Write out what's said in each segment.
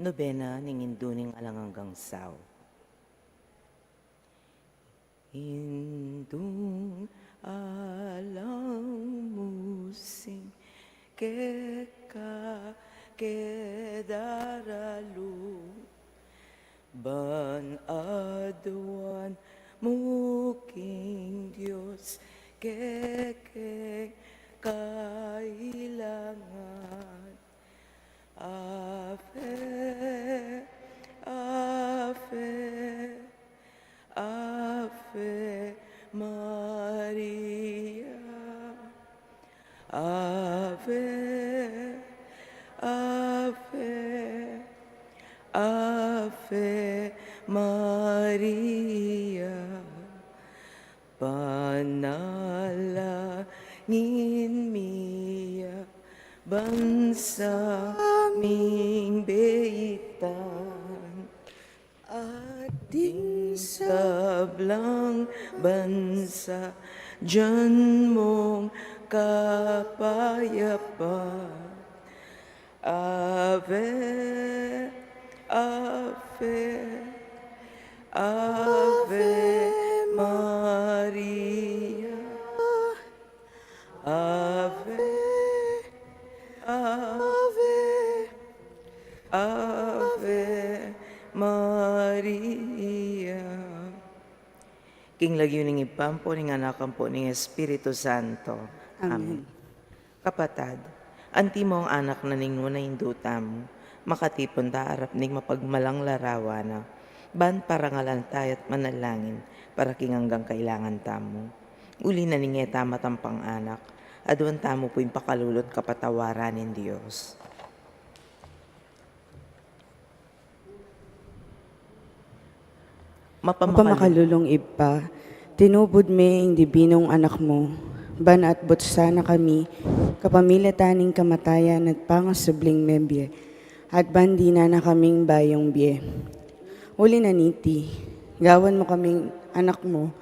Nobena ning induning alanganggang saw. Indung alang musing keka kedaralu ban aduan muking Diyos keke kailangan. Ave, Ave, Ave Maria. Ave, Ave, Ave Maria. Panalangin miya bansa aming beitan ating sablang bansa dyan mong kapayapaan. Ave, Ave, Ave Maria. Ave, Ave, Ave Maria. King lagyo ning ipampo ning anakan po ning Espiritu Santo. Amen. Kapatad, anti mo ang anak na ning nuna indutam, makatipon ta arap ning mapagmalang larawana, ban parangalan tayo at manalangin, para king hanggang kailangan tamo. Uli na ning etama tampang anak, aduan tamo po yung pakalulot kapatawaran ng Diyos. Mapamakalulong ipa, tinubod me ang dibinong anak mo, ban at butsana kami, kapamilya taning kamatayan at pangasubling membye, at bandi na kaming bayong biye. Uli na niti, gawan mo kaming anak mo,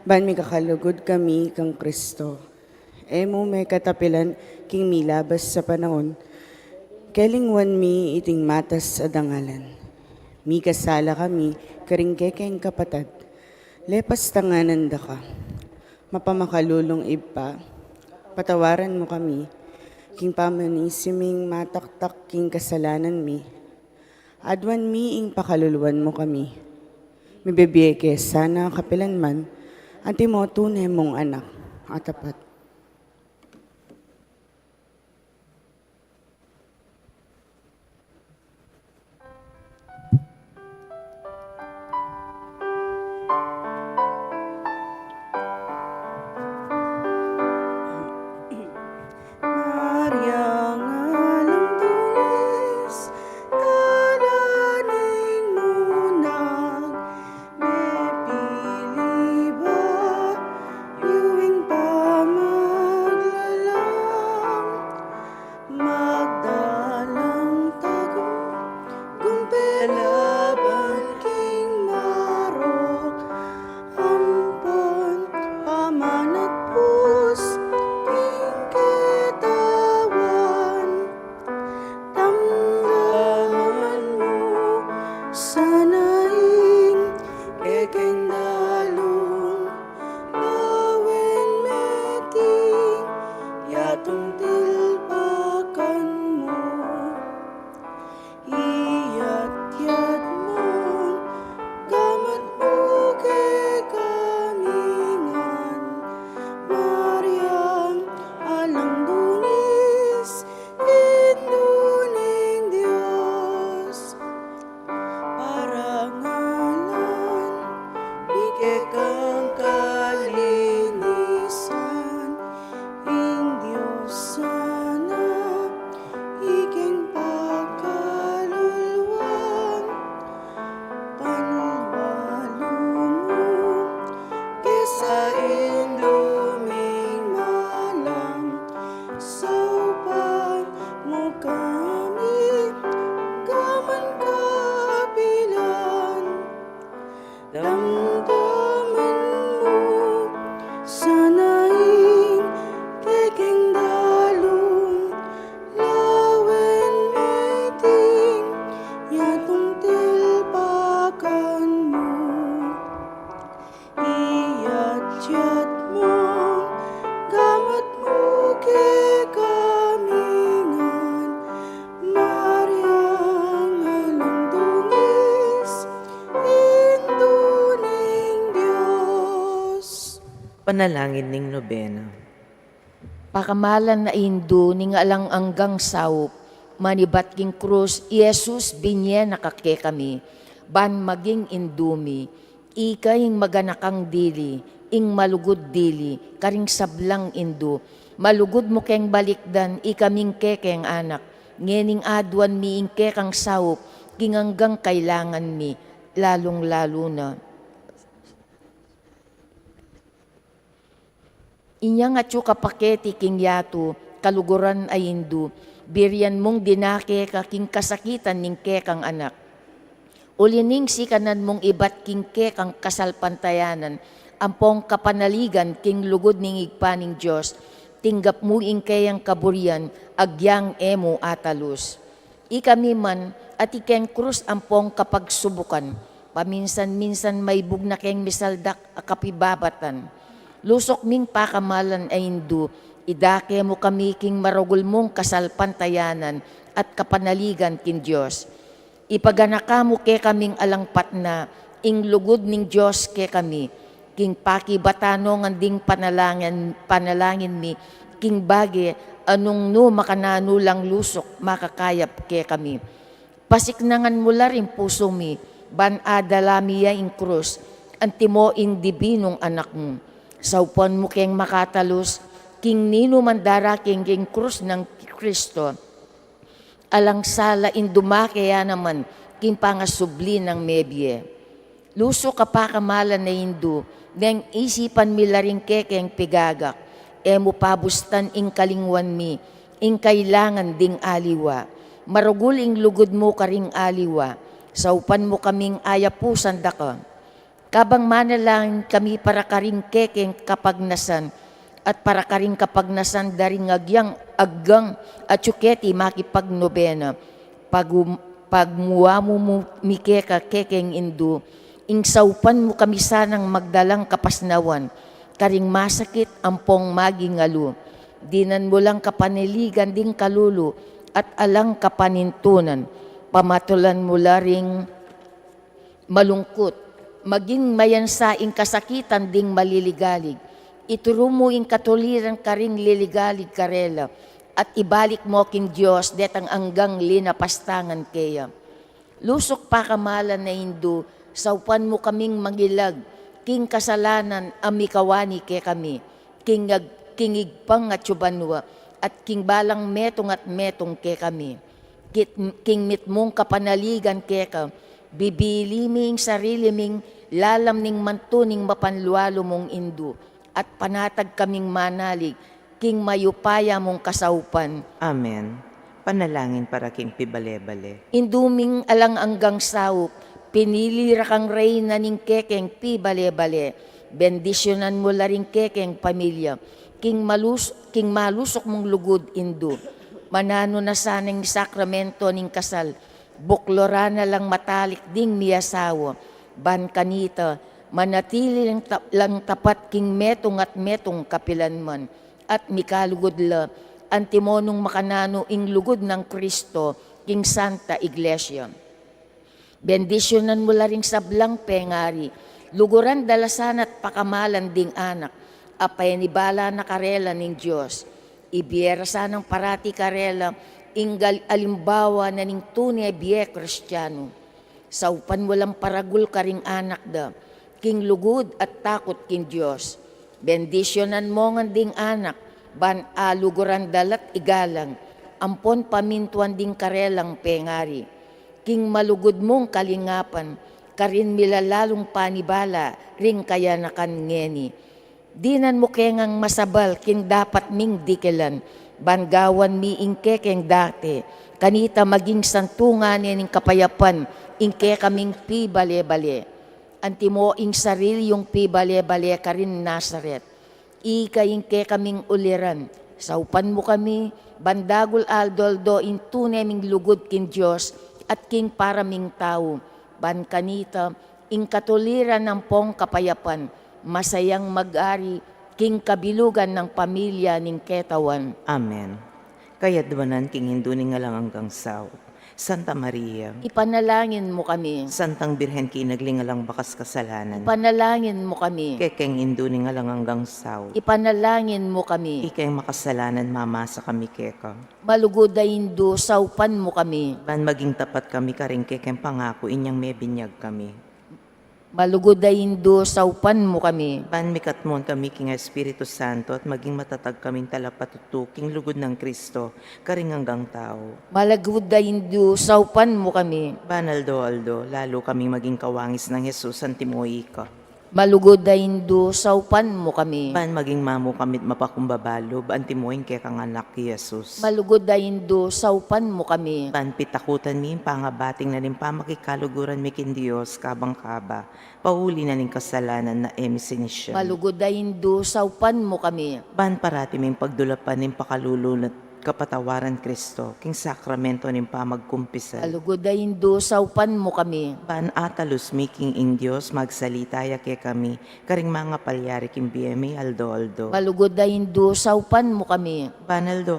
ban may kakalugod kami kang Kristo. Emo may katapilan king milabas sa panahon, kelingwan mi iting matas sa dangalan. Mi kasala kami, karingkekeng kapatad, lepas tanganan da ka. Mapamakalulong ipa, patawaran mo kami, king pamanisiming mataktak king kasalanan mi. Adwan mi ing pakaluluan mo kami. Mibibiyeke sana kapilan man, anti mo tunay mong anak, atapat. Pama Panalangin ning nobena. Pakamalan na Hindu ning alang anggang saup, manibat king krus, Yesus binye nakake kami, ban maging indumi, ikaing maganakang dili, ing malugod dili, karing sablang indu, malugod mo keng balikdan, ikaming kekeng anak, ngening adwan mi ing kekang saup, king hanggang kailangan mi, lalong-lalo na. Inyang atyo kapaketi king yatu, kaluguran ay Hindu, birian mong dinake ka king kasakitan ning kekang anak. Ulining sikanan mong ibat king kekang kasalpantayanan, ampong kapanaligan king lugod ning igpaning Diyos, tinggap mo ing kayang kaburian, agyang emo atalus. Ikami man at ikeng krus ampong kapagsubukan, paminsan-minsan may bugna keng misaldak akapibabatan. Lusok ming pakamalan ay Hindu, idake mo kami king marugul mong kasalpantayanan at kapanaligan king Diyos. Ipaganaka mo ke kaming alangpat na, ing lugod ning Diyos ke kami, king pakibatano nganding panalangin mi, king bagi anong no makanano lang lusok makakayap ke kami. Pasiknangan mo la rin puso mi, ban adalamiya ing krus, antimo ing dibinong anak mo. Saupan mo keng makatalus, king nino mandara king krus ng Kristo. Alang sala indumake naman, king pangasubli ng mebye. Luso kapakamalan na Hindu, neng isipan milaring kekeng pigagak, emo pabustan ing kalingwan mi, ing kailangan ding aliwa. Marugul ing lugod mo karing aliwa, saupan mo kaming ayapusan daka. Kabang manalangin kami para karing kekeng kapagnasan at para karing kapagnasan daring aggang at tsuketi makipagnobena. Pagmuwa mo mikeka kekeng Hindu, ing saupan mo kami sanang magdalang kapasnawan, karing masakit ampong magingalu. Dinan mo lang kapaniligan ding kalulu at alang kapanintunan. Pamatulan mo laring malungkot, maging mayansaing kasakitan ding maliligalig. Ituro mo ing katuliran karing liligalig karela, at ibalik mo king Diyos detang anggang linapastangan kaya. Lusok pa kamalan na Hindu, saupan mo kaming magilag, king kasalanan amikawani ke kami, kingigpang at subanwa, at king balang metong at metong ke kami. King mitmong kapanaligan ke ka, bibili ming sarili ming lalam ning mantuning mapanlualo mong Hindu at panatag kaming manalig king mayupaya mong kasaupan. Amen. Panalangin para king pibale-bale. Induming alang anggang saup, pinilira kang reyna ning kekeng pibale-bale, bendisyonan mo la ring kekeng pamilya, king malusok mong lugod Hindu, manano na sanang sakramento ning kasal, buklora na lang matalik ding miyasawa, ban kanita, manatili lang tapat king metong at metong kapilanman, at mikalugod la, antimonong makanano ing lugod ng Kristo, king Santa Iglesia. Bendisyonan mo la ring sablang pengari, luguran dalasan at pakamalan ding anak, apay nibala na karela ning Diyos, ibiyera sanang parati karela, inggal alimbawa na ning tunay biye Kristiyano. Saupan walang paragul karing anak da, king lugod at takot king Diyos. Bendisyonan mo nga ding anak, ban aluguran dalat igalang, ampon pamintuan ding karelang pengari. King malugod mong kalingapan, karin milalalong panibala, ring kaya nakan ngeni. Dinan mo kengang masabal, king dapat ming dikilan, bangawan mi ingke keng dati, kanita maging santungan ning kapayapan, ingke kaming pibale-bale. Antimo ing sarili yung pibale-bale ka rin Nazaret. Ika ingke kaming uliran, saupan mo kami, bandagul aldoldo in tunay ming lugod kin Diyos at king paraming tao. Ban kanita, ing katuliran ng pong kapayapan, masayang mag-ari, king kabilugan ng pamilya ning ketawan. Amen. Kayadwanan king Hindu ning alang anggang sao. Santa Maria, Ipanalangin mo kami. Santang Birhen kinaglingalang bakas kasalanan, Ipanalangin mo kami. kekeng induning alang hanggang saw, Ipanalangin mo kami. ikay makasalanan mamasa kami keka. Malugod ay Indo, saupan mo kami. Ban maging tapat kami karing kekeng pangako inyang may binyag kami. Malugod ay Indo, saupan mo kami. Ban mikatmon kami king Espiritu Santo at maging matatag kaming talapatutuking lugod ng Kristo, karing hanggang tao. Malugod ay Indo, saupan mo kami. Banaldo Aldo, lalo kaming maging kawangis ng Jesus ang timoy ka. Malugod ay Indo, saupan mo kami. Ban maging mamu kamit mapakumbabalo, ban timoy ke kang anak ki Jesus. Malugod ay Indo, saupan mo kami. Ban pitakutan mi pangabating na rin pamakikaluguran mi kin Diyos kabang kaba. Pauli na rin kasalanan na emisenisyon. Malugod ay Indo, saupan mo kami. Ban parati ming pagdulapan ning pakalulunat kapatawaran Kristo, king sakramento ning pamagkumpisal. Malugod ay Indo, saupan mo kami. Ban atalus mi king Indios magsalita ya ke kami, karing mga palyari king BMA Aldo. Malugod ay Indo, saupan mo kami. Ban Aldo,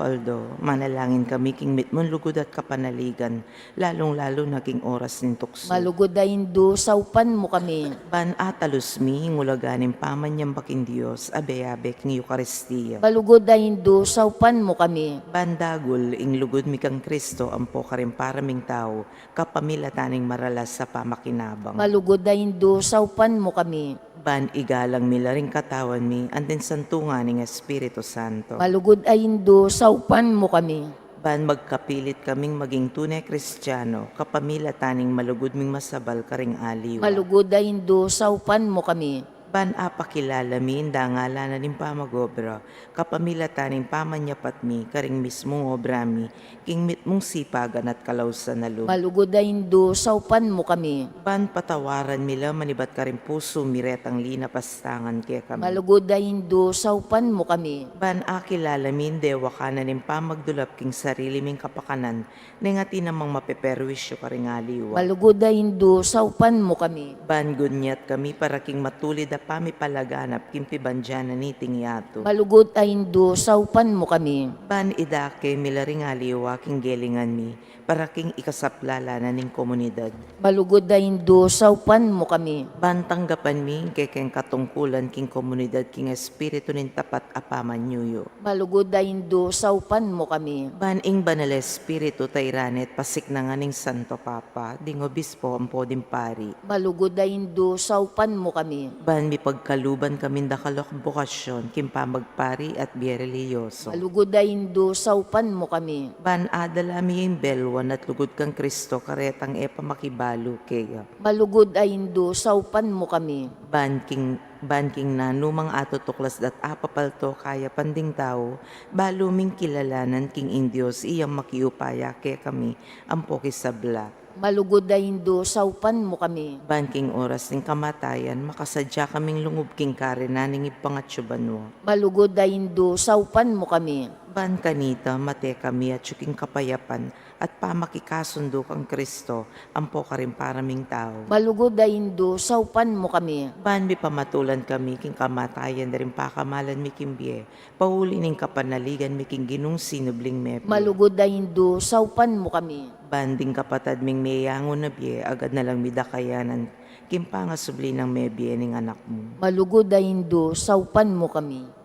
manalangin kami king mitmon lugod at kapanaligan, lalong-lalo naging oras ning tukso. Malugod ay Indo, saupan mo kami. Ban atalus mi ngulaganin pamanyang bakin Dios, abe-abe king Eucharistia. Malugod ay Indo, saupan mo kami. Bandagol, ing lugod mi kang Kristo, ampo ka rin paraming tao, kapamilataning maralas sa pamakinabang. Malugod ay Indo, saupan mo kami. Ban igalang mila ring katawan mi, andin santungan ng Espiritu Santo. Malugod ay Indo, saupan mo kami. Ban magkapilit kaming maging tunay Kristiyano, kapamilataning malugod ming masabal karing aliw. Malugod ay Indo, saupan mo kami. Ban apakilala mi, indangala na ning pamagobra, kapamilataning pamanyapat mi, karing mismong obra mi, king mitmong sipagan at kalawsan na loob. Malugod ay Indo, saupan mo kami. Ban patawaran mila manibat ka rin puso miretang lina pastangan kaya kami. Malugod ay Indo, saupan mo kami. Ban akilala min dewa ka na ning pamagdulap king sarili ming kapakanan, ningati namang mapeperwisyo ka rin aliwa. Malugod ay Indo, saupan mo kami. Ban gunyat kami para king matulid a pamipalaganap king pibandyana ni tingyato. Malugod ay Indo, saupan mo kami. Ban idake mila ring aliwa king gelingan mi, para king ikasaplala na ning komunidad. Malugod ay Indo, saupan mo kami. Ban tanggapan mi kekeng katungkulan king komunidad king espiritu nin tapat apaman nyuyo. Malugod ay Indo, saupan mo kami. Ban ing banal espiritu tayranet pasik na nga ning Santo Papa, ding obispo ang poding pari. Malugod ay Indo, saupan mo kami. Ban mi pagkaluban kami dakalok bukasyon king pamagpari at biyereliyoso. Malugod ay Indo, saupan mo kami. Ban adala mi yung belwan at lugod kang Kristo karetang epa makibalo kaya. Malugod ay Indo, saupan mo kami. Ban king na numang ato tuklas dat apapalto kaya panding tao, baluming kilalanan king Indios iyang makiupaya kaya kami ang pokisabla. Malugod ay Indo, saupan mo kami. Ban king oras ning kamatayan, makasadya kaming lungub king kare naning ipangatsyoban mo. Malugod ay Indo, saupan mo kami. Ban kanita, mate kami at syuking kapayapan at pamakikasundo kang Kristo, ampo ka rin paraming tao. Malugod ay Indo, saupan mo kami. Ban mi pamatulan kami king kamatayan na rin pakamalan mi kimbye, pauli ning kapanaligan mi king ginung sinubling mepe. Malugod ay Indo, saupan mo kami. Banding kapatad ming mayangon na biye, agad na lang midakayanan, kimpangasubli ng mebye ning anak mo. Malugod ay Indo, saupan mo kami.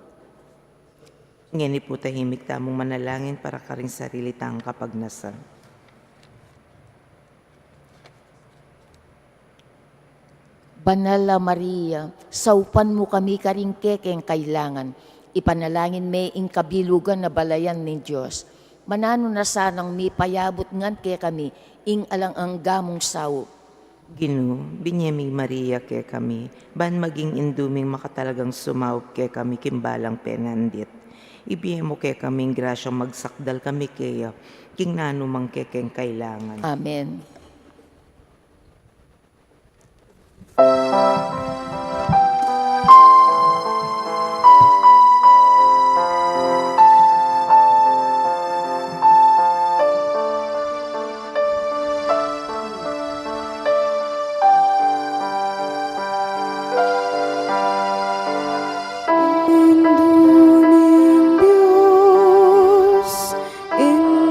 Ngeni po tahimik tamong manalangin para karing sarili tang kapagnasan. Banal na Maria, saupan mo kami karing kekeng kailangan. Ipanalangin me ing kabilugan na balayan ni Diyos. Manano na sanang mi payabot ngan ke kami, ing alang ang gamong sawo. Ginu, binyeming Maria ke kami, ban maging induming makatalagang sumaup ke kami kimbalang penandit. Ibiye mo ke kaming grasyang magsakdal kami kaya, king nanumang kekeng kailangan. Amen.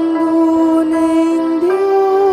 Induning Diyos,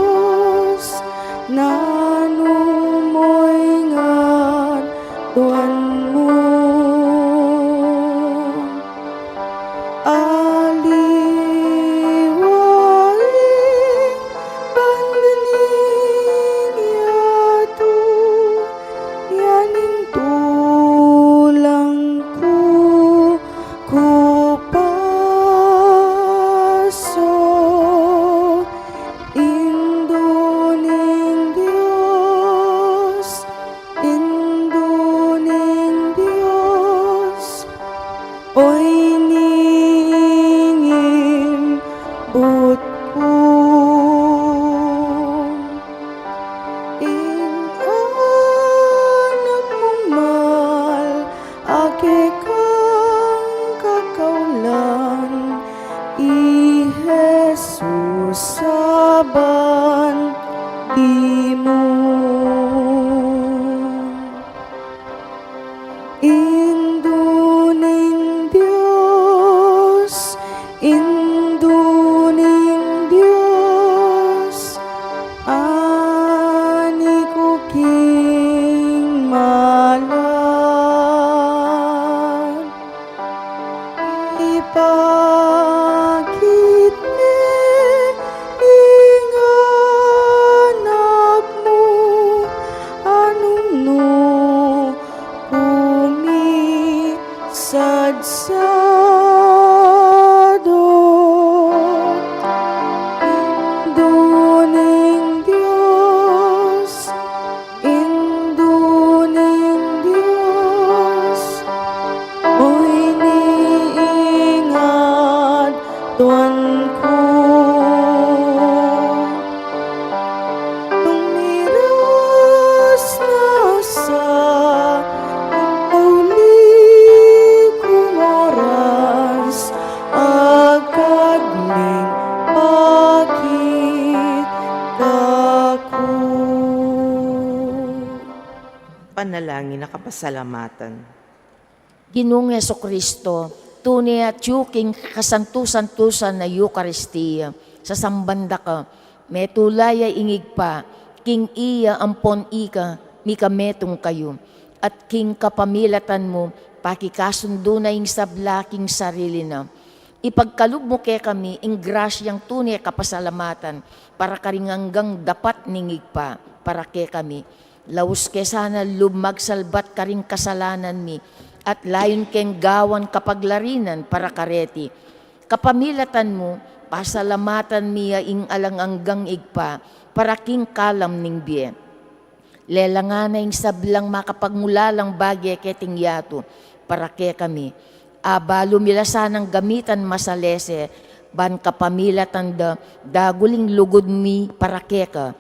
Panalangin na kapasalamatan. Ginoong Kristo, tunay at yuking kasantu-santusan na Eucharistia, sa sambanda ka, metulaya ingig pa, king iya ampon ika, mika metong kayo, at king kapamilatan mo, pakikasundo na ing sablaking sarili na. Ipagkalub mo kay kami, ing grasyang tunay kapasalamatan, para karinganggang dapat ningig pa, para kay kami. Laus ke sana lumagsalbat karing kasalanan mi, at layon keng gawan kapaglarinan para kareti. Kapamilatan mo, pasalamatan miya ing alanganggang igpa, para king kalam ning biye. Lelangan na ing sablang makapagmulalang bagay keting yato, para ke kami. Abalo milasanang gamitan masalese, ban kapamilatan da daguling lugod mi para ke ka.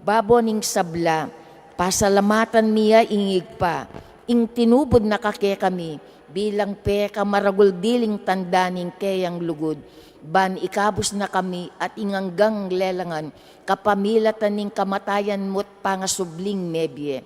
Babo ning sabla, pasalamatan miya ingig pa, ing tinubod na kake kami, bilang peka maragul diling tandaning kayang lugod, ban ikabos na kami at inganggang lelangan, kapamilatan ning kamatayan mo't pangasubling mebye.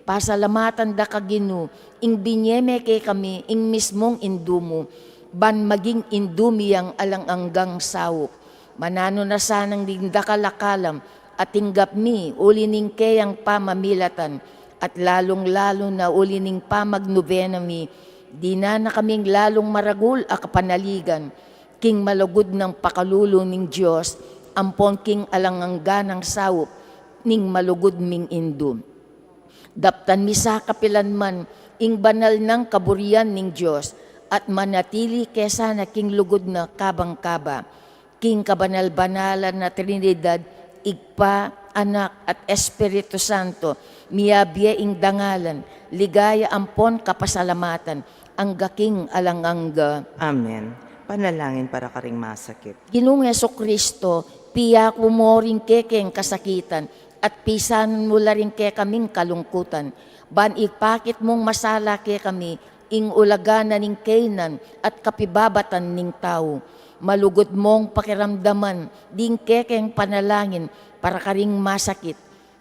Pasalamatan da kaginu, ing binyeme kay kami, ing mismong indumo, ban maging indumiyang alanganggang sawok. Manano na sanang dindakakalakalam, at tinggap mi ulining kayang pamamilatan, at lalong-lalo na ulining pamagnobena mi, di na kaming lalong maragul a kapanaligan, king malugod ng pakalulo ning Diyos, ampon king alangangga ng sawop, ning malugod ming indum. Daptan mi sa kapilanman, ing banal ng kaburian ning Diyos, at manatili kesa na king lugod na kabang-kaba, king kabanal-banalan na Trinidad, igpa, anak at Espiritu Santo, miyabiya ing dangalan, ligaya ampon kapasalamatan, ang gaking alangangga. Amen. Panalangin para karing masakit. Ginoong Kristo, piya kumoring kekeng kasakitan, at pisanan mo rin ke kaming kalungkutan. Ban ipakit mong masala ke kami, ing ulaganan ning kainan at kapibabatan ning tao. Malugod mong pakiramdaman, ding kekeng panalangin, para karing masakit.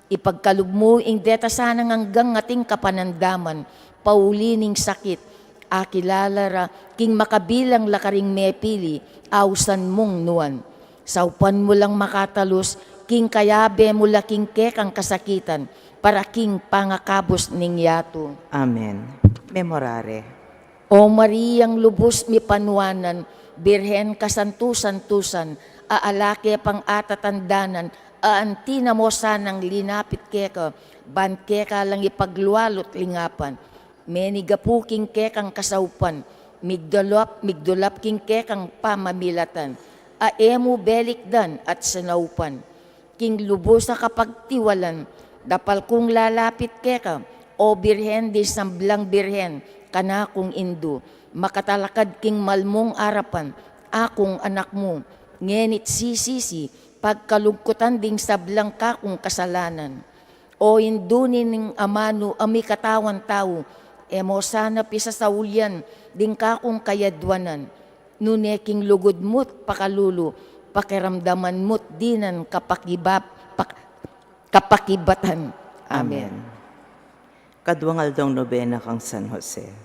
Ipagkalub mo ing deta sanang hanggang ating kapanandaman, paulining sakit, akilalara, king makabilang lakaring mepili, ausan mong nuan. Saupan mo lang makatalos, king kayabe mo laking kekang kasakitan, para king pangakabos ning yato. Amen. Memorare. O Mariang lubos mi panuanan, Birhen kasantu-santusan, aalake pang atatandanan, aantina mo sanang linapit keka, ban keka lang ipaglualot lingapan. Menigapuking kekang kasaupan, migdulap king kekang pamamilatan, aemu belikdan at sanaupan. King lubos na kapagtiwalan, dapal kong lalapit keka, o birhen di samblang birhen, kanakong indo, makatalakad king malmong arapan, akong anak mo, ngenit sisisi, pagkalugkutan ding sablang kakong kasalanan. O indunin ng amano ami katawan tao, emo sana pisa sa ulyan, ding kakong kayadwanan, nuneking lugod mo't pakalulo, pakiramdaman mo't dinan kapakibatan. Amen. Kadwangal dong nobena kang San Jose.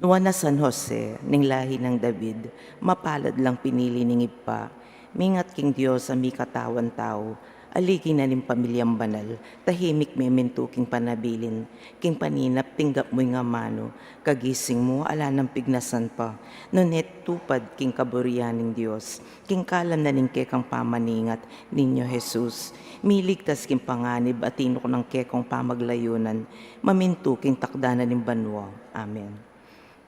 Nuwan na San Jose, ning lahi ng David, mapalad lang pinili ning ipa, mingat king Diyos sa mi katawan tao, aligi na ning pamilyang banal, tahimik memento king panabilin, king paninap tinggap mo'y nga mano, kagising mo ala ng pignasan pa, nunet tupad king kaburian ning Diyos, king kalam na ning kekang pamaningat, ninyo Jesus, miligtas king panganib at tinok ng kekong pamaglayunan, maminto king takdanan ning banwa. Amen.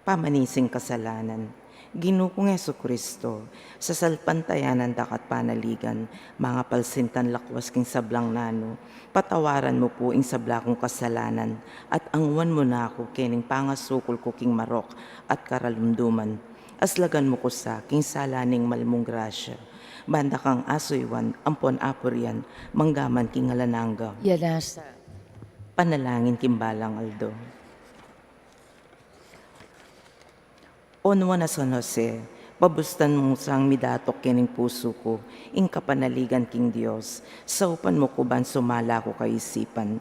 Pamanising kasalanan, Ginukong Kristo, sa salpantayanan dakat panaligan, mga palsintan lakwas king sablang nano, patawaran mo po ing sabla kong kasalanan, at angwan mo na ako kening pangasukol ko king marok at karalumduman. Aslagan mo ko sa king salaning malmong grasya, banda kang asoywan, ampon apurian, manggaman king alananga. Yanasa. Panalangin kimbalang Aldo. Onwa na San Jose, pabustan mo sang midatok kining puso ko, ing kapanaligan king Diyos, saupan mo ko ban sumala ko kaisipan,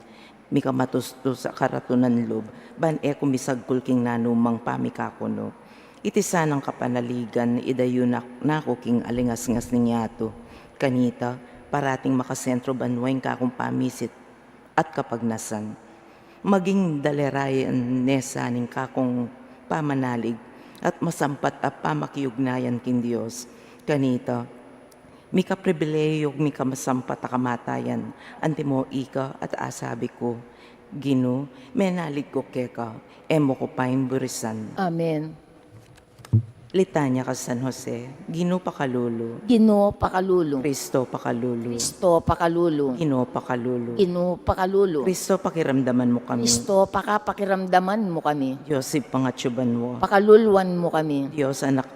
mika matusto sa karatunan lob, ban e kumisagkul king nanumang pamikakuno. Iti sanang kapanaligan, idayo nako king alingas-ngas ning yato. Kanita, parating makasentro banwain kakong pamisit at kapagnasan. Maging dalerayan nesa ning kakong pamanalig at masampat at pamakiugnayan king Diyos. Kanita, mika pribileyo mika masampat a kamatayan, antimo ika at asabi ko, Gino, menalig ko keka, emo ko paing burisan. Amen. Litanya ka San Jose, Gino pakalulu, Ginoo pakalulu. Kristo pakalulu, Kristo pakalulu. Gino pakalulu, Ginoo pakalulu. Kristo pakiramdaman mo kami, Kristo pakiramdaman mo kami. Diyosip pangatyuban mo, Pakalulwan mo kami. Diyos anak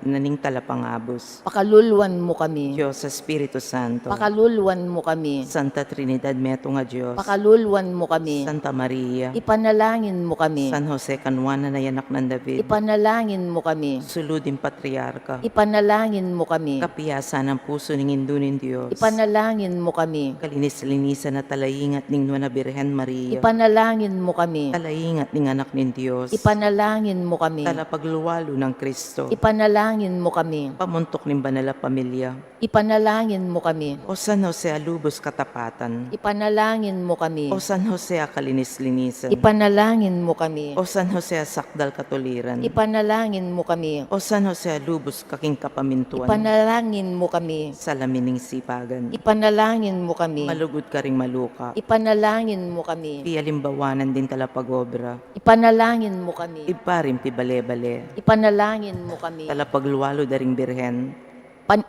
naning talapangabos, Pakalulwan mo kami. Diyos sa Espiritu Santo, Pakalulwan mo kami. Santa Trinidad meto nga Diyos, Pakalulwan mo kami. Santa Maria, Ipanalangin mo kami. San Jose kanwana na yanak ng David, Ipanalangin mo kami. suluding patriarka, Ipanalangin mo kami. kapiyasa ng puso ng indunin Diyos, Ipanalangin mo kami. kalinis-linisan na talayingat ning Nuana Birhen Maria, Ipanalangin mo kami. talayingat ning anak ning Diyos, Ipanalangin mo kami. talapagluwalo ng Kristo, Ipanalangin mo kami. pamuntok ning banala pamilya, Ipanalangin mo kami. o San Jose alubos katapatan, Ipanalangin mo kami. o San Jose kalinis-linisan, Ipanalangin mo kami. o San Jose sakdal katuliran, Ipanalangin mo kami. o San Jose alubos kaking kapamintuan, Ipanalangin mo kami. salamining sipagan, Ipanalangin mo kami. malugod ka ring maluka, Ipanalangin mo kami. pialimbawanan din talapagobra, Ipanalangin mo kami. iparim ti bale-bale, Ipanalangin mo kami. talapagluwalo daring birhen,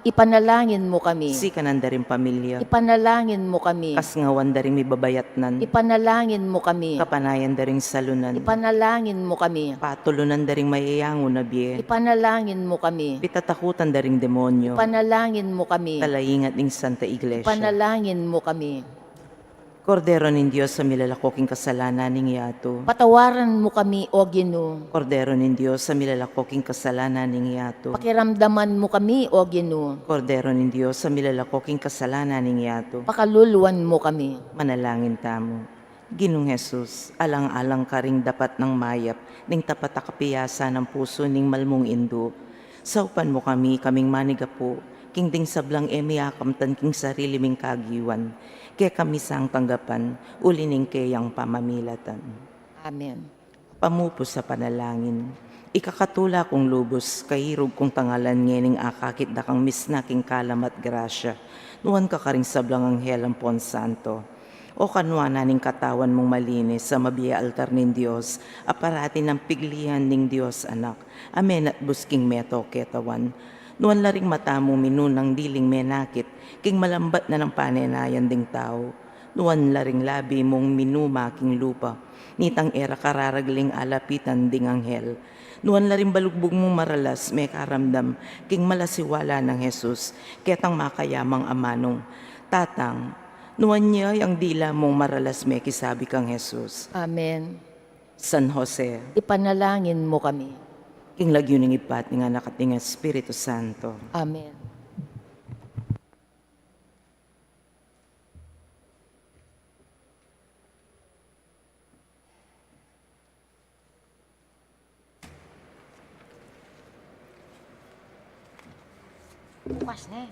Ipanalangin mo kami. si kanan daring pamilya, Ipanalangin mo kami. kasngawan daring may babayatnan, Ipanalangin mo kami. kapanayan daring salunan, Ipanalangin mo kami. patulunan daring mayayango na biye, Ipanalangin mo kami. pitatakutan daring demonyo, Ipanalangin mo kami. talayingat ning Santa Iglesia. Ipanalangin mo kami. Kordero ning Diyos sa milalakoking kasalanan ning yato. Patawaran mo kami, O Ginoo. Kordero ning Diyos sa milalakoking kasalanan ning yato. Pakiramdaman mo kami, O Ginoo. Kordero ning Diyos sa milalakoking kasalanan ning yato. Pakaluluwan mo kami. Manalangin tamo. Ginong Jesus, alang-alang ka ring dapat ng mayap, ning tapat a kapiyasa ng puso ning malmong indo. Saupan mo kaming manigapo, king ding sablang emiyakam tan king sarili ming kagiwan. Kaya kami sang tanggapan, ulining kayang pamamilatan. Amen. Pamupo sa panalangin. Ikakatula kong lubos, kahirog kong tangalan ngening akakit da kang misnaking kalamat grasya. Nuwan ka karing sablang anghel ang Pon Santo. O kanwa ning katawan mong malinis sa mabiya altar ning Diyos, aparatin ng piglihan ning Diyos anak. Amen at busking meto ketawan. Nuwan laring mata mo minunang diling menakit, king malambat na ng panenayan ding tao. Nuwan laring labi mong minuma king lupa, nitang era kararagling alapitan ding anghel. Nuwan laring balugbog mong maralas, may karamdam, king malasiwala ng Jesus, ketang makayamang amanong. Tatang, nuwan niya ang dila mong maralas may kisabi kang Jesus. Amen. San Jose, Ipanalangin mo kami. king lagyo ning ipat nga nakating Espiritu Santo. Amen. Bukas na eh.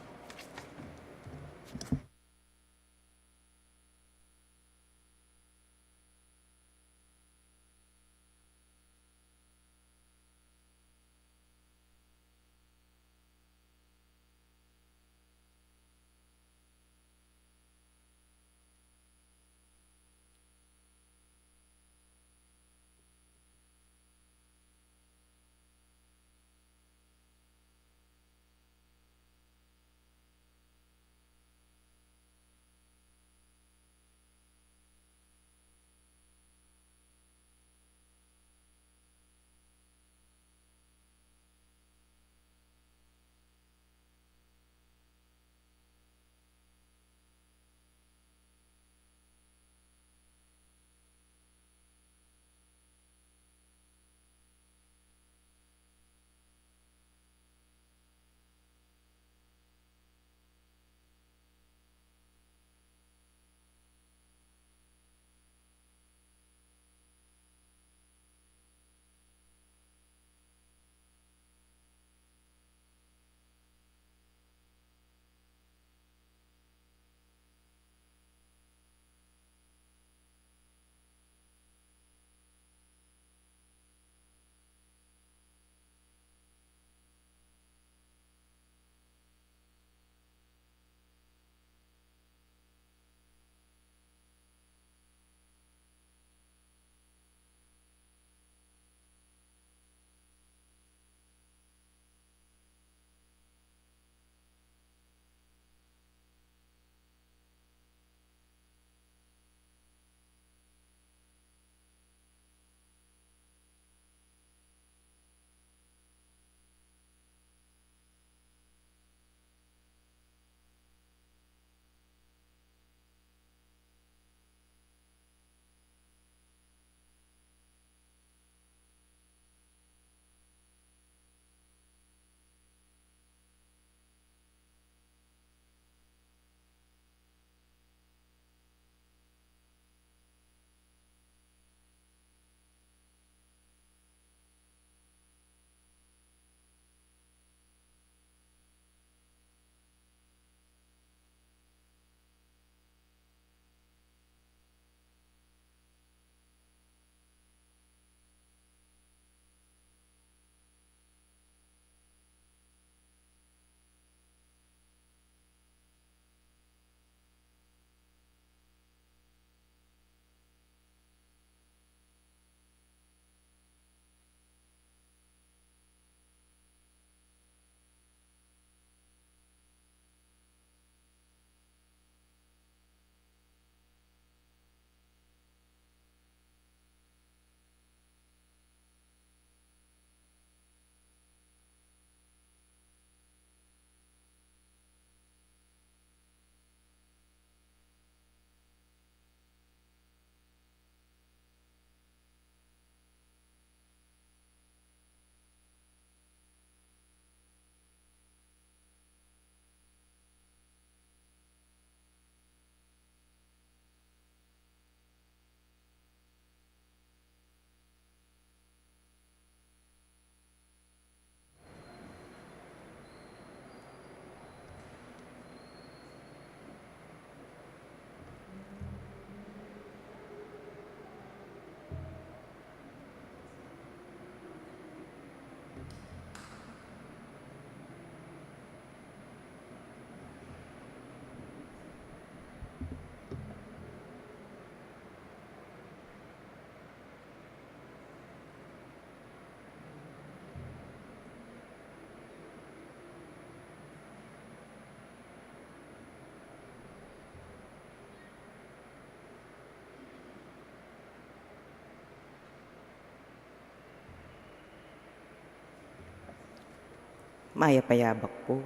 Maya payabak po.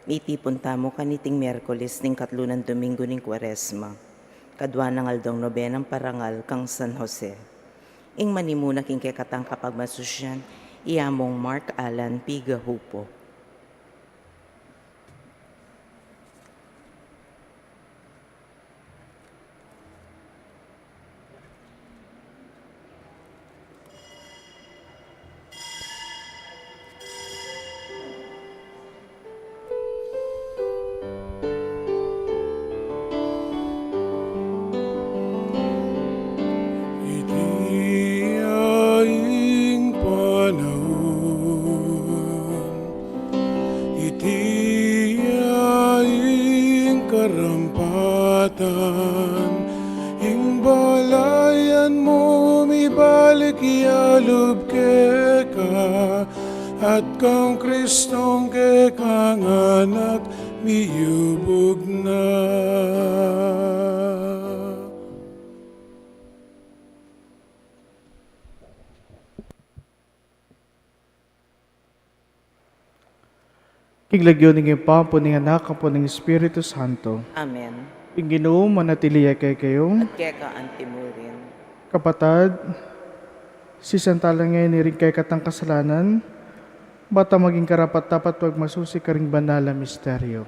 Itipon tamo kaniting Miyerkules ning katlunan Domingo ning Kwaresma. Kadwa ng aldong nobenang parangal kang San Jose. Ing manimuna king kekatang kapag masusyan, iamong Mark Alan Piga Hupo. Itiaing panahon, itiaing karampatan, ing balayan mo mibalik ialub ka, at kang Kristong kang anak miyubog na. Kiglagyo ng ipampo ng anak po ng Espiritu Santo. Amen. Ing Ginoo manatiliya kayo. At keka antimurin. Kapatad, si Santa ngayon ni rin kay katang kasalanan, bata maging karapat-dapat pag masusi ka ring banal na misteryo.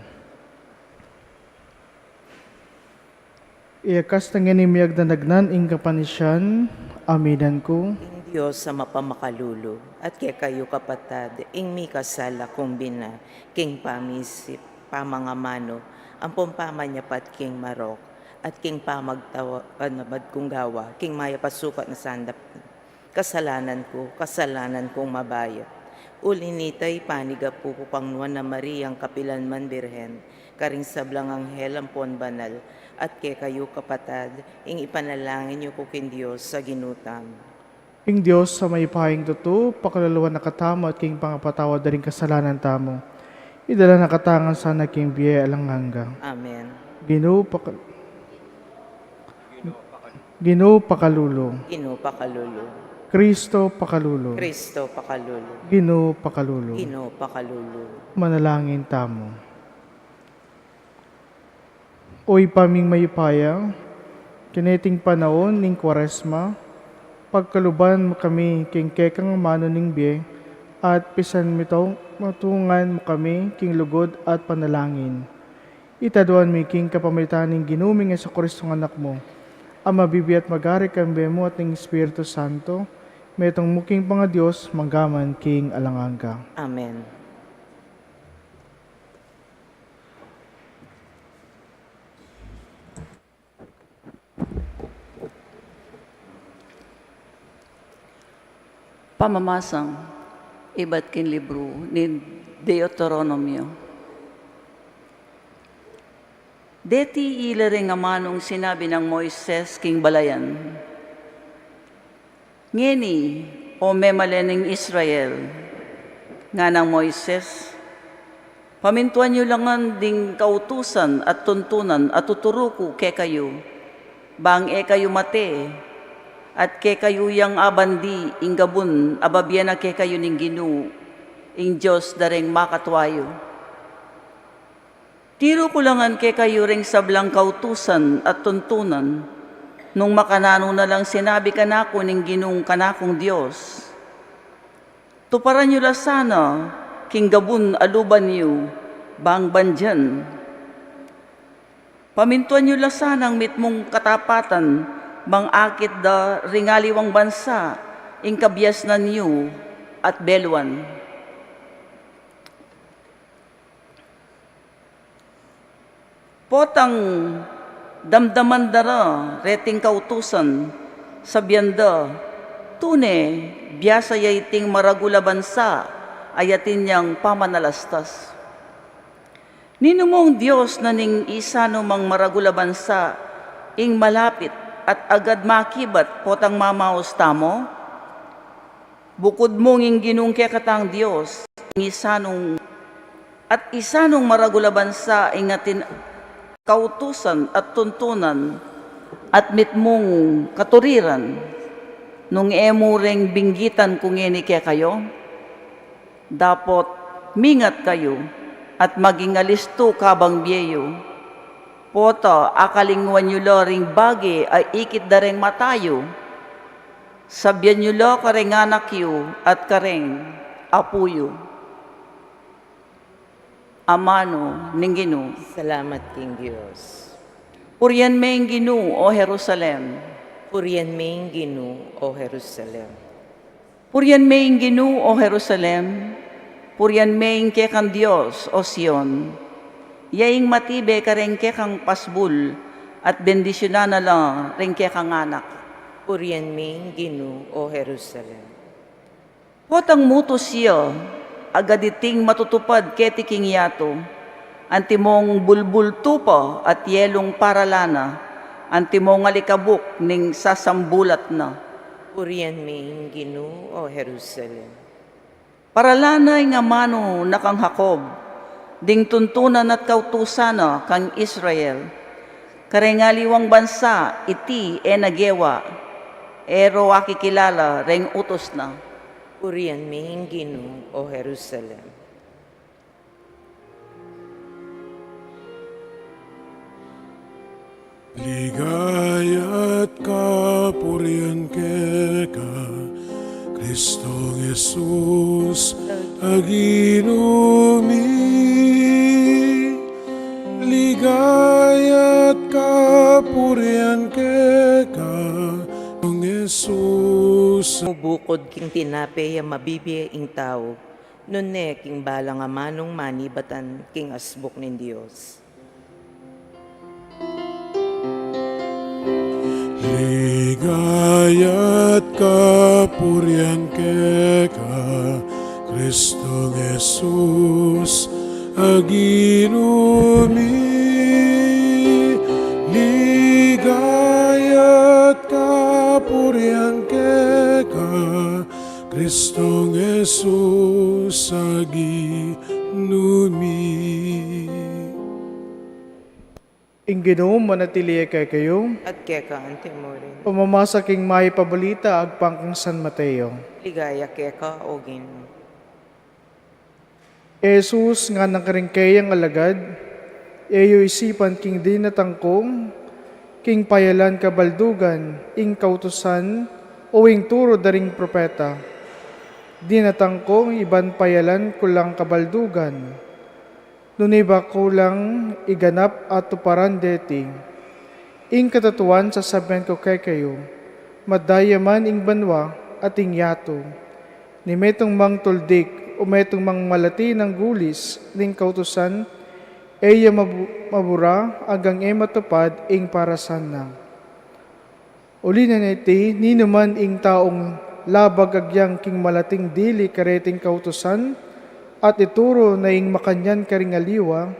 Iakas na nganimiyag na nagnan ing kapanisyan, aminan ko. Ing Diyos sa mapamakalulo, at kaya kayo kapatad, ing mi kasala kumbina, king pamisip, pamangamano, ang pumpama niya pat king marok, at king pamagtawa, panabad kong gawa, king maya pasukat na sandap. Kasalanan kong mabayat. Ulinitay paniga po pangnuan na Mariang kapilanman birhen, karing sablang anghel ang pon banal, at kaya kayo kapatad, ing ipanalangin niyo ko kin Diyos sa ginutam. Ing Diyos sa may pahing tuto, pakaluluan na katamo at king pangapatawa da rin kasalanan tamo. Idala na katangan sana king biye alanghanga. Amen. Ginoo pakalulo. Ginoo pakalulo. Kristo pakalulo. Kristo pakalulo. Ginoo pakalulo. Ginoo pakalulo. Manalangin tamo. Oy paming mayupaya, kineting panahon ning Kwaresma, pagkaluban mo kami king kekang mano ning biye, at pisan mitong matungan mo kami king lugod at panalangin. Itaduan mi king kapamitan ning ginuming sa Kristong anak mo, ang mabibi at magari kambe mo at ning Espiritu Santo, metong muking panga Diyos, manggaman king alanganga. Amen. Pamamasang iba't kin libro ni Deuteronomio. Deti ilaring nga manong sinabi ng Moises king balayan. Ngeni o memaleneng Israel nga ng Moises, pamintuan nyo langan ding kautusan at tuntunan at tuturuko ke kayo, bang kayo mate, at ke kayo yang abandi ing gabun ababyan na ke kayo ning Ginoo ing Diyos dareng makatwayo. Tiro ko langan ke kayo ring sablang kautusan at tuntunan nung makanano na lang sinabi kanako ning Ginoong kanakong Diyos. Tuparan nyo la sana king gabun aluban nyo bang bandyan. Pamintuan nyo la sanang mitmong katapatan bang akit da ringaliwang bansa, ing kabyas na niyo at belwan. Potang damdaman dara, reting kautusan, sabyanda, tune, biyasa yaiting maragula bansa, ayatin niyang pamanalastas. Ninumong Diyos na ning isa numang maragula bansa, ing malapit at agad makibat potang mamaos tamo, bukod mong ing ginungke katang Diyos, ing isa nung maragula bansa, ing atin kautusan at tuntunan, at mitmong katuriran, nung emureng binggitan kung ini kaya kayo, dapot mingat kayo, at maging alisto kabang biyeyo. Poto, akalingwan nyo lo ring bagi ay ikit dareng matayo. Sabyan nyo lo kareng anak yu at kareng apuyo. Amano, ninggino. Salamat King Diyos. Purian me Ginu, o Jerusalem. Purian maing Ginu, O Jerusalem. Purian me Ginu, o Jerusalem. Purian me kekang Diyos, o Sion. Yaing matibe ka rin kekang pasbul at bendisyonan na lang rin kekang anak. Purian maing Ginu, O Jerusalem. Potang mutos siya, agaditing matutupad ketiking yato, antimong bulbul tupa at yelong paralana, antimong alikabok ning sasambulat na. Purian maing Ginu, O Jerusalem. Paralanay nga mano na kang Jacob, ding tuntunan at kautusana kang Israel, karengaliwang bansa iti nagewa, ero akikilala reng utos na. Purian maing Ginu, O Jerusalem. Ligaya't kapurian ka, Kristong Jesus, aginumi. Ligaya't kapurian ka, Kristong Jesus. Mubukod king tinape ya mabibiya ing tao, nunne king balang amanong manibatan king asbuk nin Diyos. Ligaya't kapurian ka, Kristong Jesus, aginumi. Ligaya't kapurian ka, Kristong Jesus, aginumi. Ing Ginoo manatili kay kayo, At keka antemore, pamamasa king may pabalita agpang San Mateo. ligaya keka o Ginoo. Jesus nga nakaringkayang alagad, eyo isipan king di natangkong, king payalan kabaldugan, ing kautusan, o ing turo daring propeta. Di natangkong iban payalan kulang kabaldugan, nuniba kulang iganap at tuparan deti. Ing katatuan sasabihan ko kay kayo, madayaman ing banwa at ing yato, ni metong mang tuldik o metong mang malati ng gulis ning kautusan, eya mabura agang matupad ing parasan na. Uli na niti, ni naman ing taong labag agyang king malating dili kareting kautusan, at ituro na ing makanyan karingaliwa,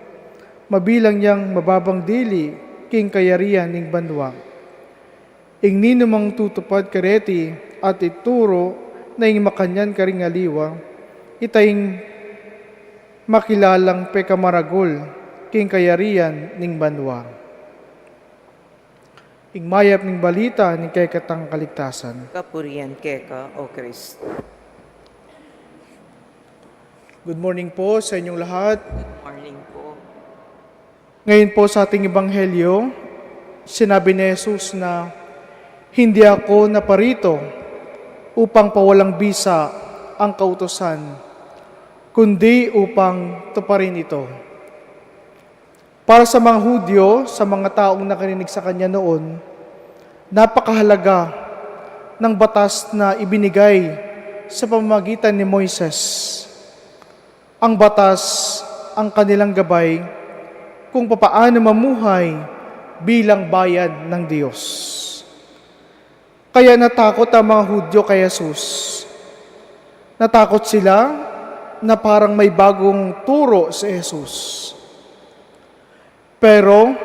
mabilang yang mababang dili king kayarian ning banwa. Ing ninumang tutupad kareti at ituro na ing makanyan karingaliwa, itaying makilalang pekamaragol king kayarian ning banwa. Ing mayap ning balita ning kay katang kaligtasan. Kapurian keka o Kristo. Good morning po sa inyong lahat. Morning po. Ngayon po sa ating ebanghelyo, sinabi ni Jesus na hindi ako naparito upang pawalang bisa ang kautusan, kundi upang tuparin ito. Para sa mga Hudyo, sa mga taong nakarinig sa Kanya noon, napakahalaga ng batas na ibinigay sa pamamagitan ni Moises. Ang batas, ang kanilang gabay, kung papaano mamuhay bilang bayan ng Diyos. Kaya natakot ang mga Hudyo kay Jesus. Natakot sila na parang may bagong turo si Jesus. Pero,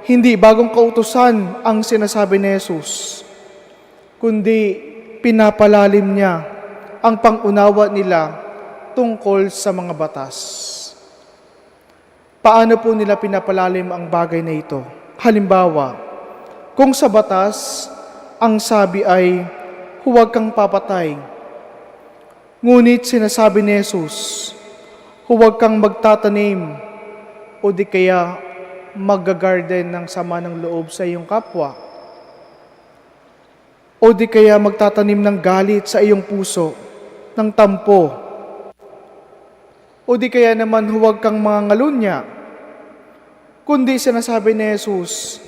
hindi bagong kautusan ang sinasabi ni Jesus, kundi pinapalalim niya ang pangunawa nila tungkol sa mga batas. Paano po nila pinapalalim ang bagay na ito? Halimbawa, kung sa batas, ang sabi ay, huwag kang papatay. Ngunit sinasabi ni Jesus, huwag kang magtatanim o di kaya maggagarden ng sama ng loob sa iyong kapwa. O di kaya magtatanim ng galit sa iyong puso, ng tampo. O di kaya naman huwag kang mangangalunya. Kundi sinasabi ni Jesus,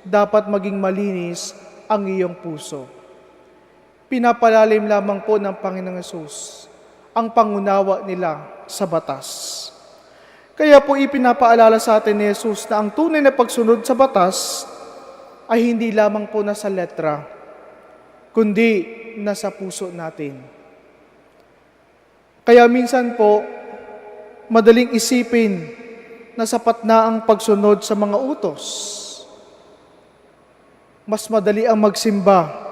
dapat maging malinis ang iyong puso. Pinapalalim lamang po ng Panginoong Jesus ang pangunawa nila sa batas. Kaya po ipinapaalala sa atin ni Jesus na ang tunay na pagsunod sa batas ay hindi lamang po nasa letra, kundi nasa puso natin. Kaya minsan po, madaling isipin na sapat na ang pagsunod sa mga utos. Mas madali ang magsimba,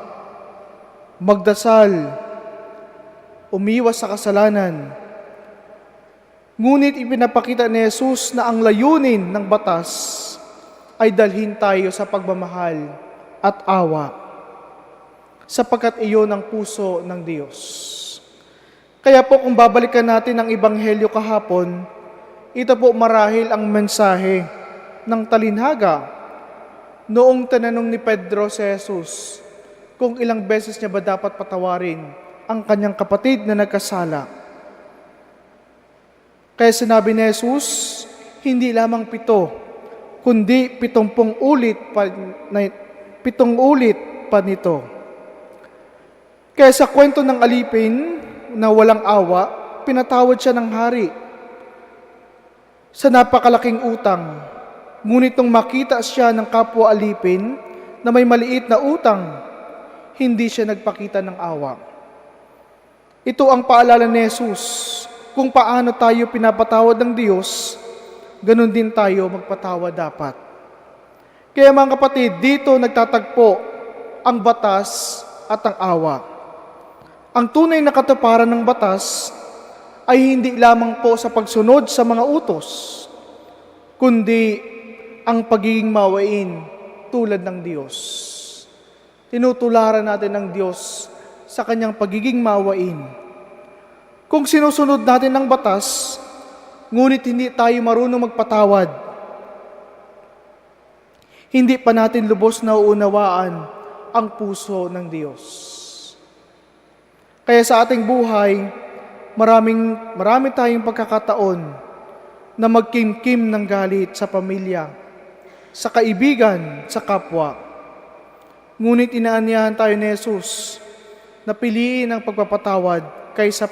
magdasal, umiwas sa kasalanan. Ngunit ipinapakita ni Jesus na ang layunin ng batas ay dalhin tayo sa pagmamahal at awa, sapagkat iyon ang puso ng Diyos. Kaya po kung babalikan natin ang Ebanghelyo kahapon, ito po marahil ang mensahe ng talinhaga noong tinanong ni Pedro si Jesus kung ilang beses niya ba dapat patawarin ang kanyang kapatid na nagkasala. Kaya sinabi ni Jesus, hindi lamang 7, kundi 70 ulit pa nito. Kaya sa kwento ng alipin na walang awa, pinatawad siya ng hari sa napakalaking utang. Ngunit nung makita siya ng kapwa alipin na may maliit na utang, hindi siya nagpakita ng awa. Ito ang paalala ni Jesus. Kung paano tayo pinapatawad ng Diyos, ganun din tayo magpatawad dapat. Kaya mga kapatid, dito nagtatagpo ang batas at ang awa. Ang tunay na katuparan ng batas ay hindi lamang po sa pagsunod sa mga utos, kundi ang pagiging mawain tulad ng Diyos. Tinutularan natin ng Diyos sa kanyang pagiging mawain. Kung sinusunod natin ang batas, ngunit hindi tayo marunong magpatawad, hindi pa natin lubos na uunawaan ang puso ng Diyos. Kaya sa ating buhay, marami tayong pagkakataon na magkimkim ng galit sa pamilya, sa kaibigan, sa kapwa. Ngunit inaanyahan tayo ni Jesus na piliin ang pagpapatawad kaysa